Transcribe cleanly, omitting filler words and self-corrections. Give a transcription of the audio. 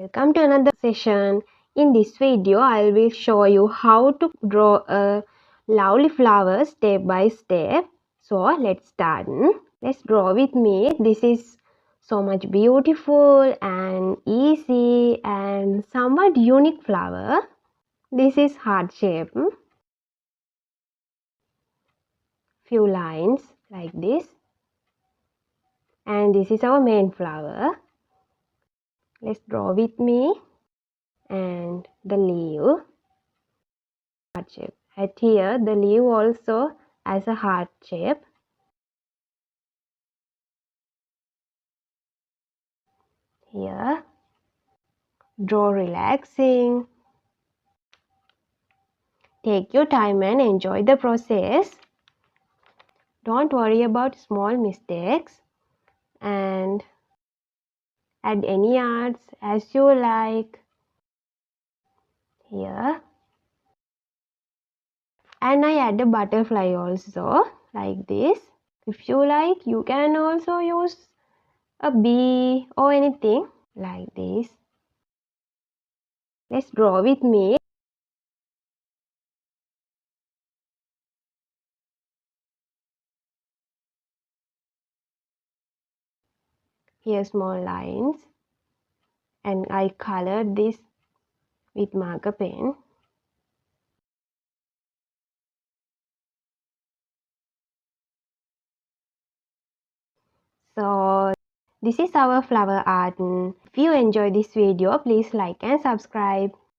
Welcome to another session. In this video, I will show you how to draw a lovely flower step by step. So let's start. Let's draw with me. This is so much beautiful and easy and somewhat unique flower. This is heart shape. Few lines like this. And this is our main flower. Let's draw with me. And the leaf. Heart shape. At here, the leaf also has a heart shape. Here, draw relaxing. Take your time and enjoy the process. Don't worry about small mistakes and add any arts as you like. Here, and I add a butterfly also like this. If you like, you can also use a bee or anything like this. Let's draw with me. Here small lines, and I colored this with marker pen. So this is our flower art. If you enjoy this video, please like and subscribe.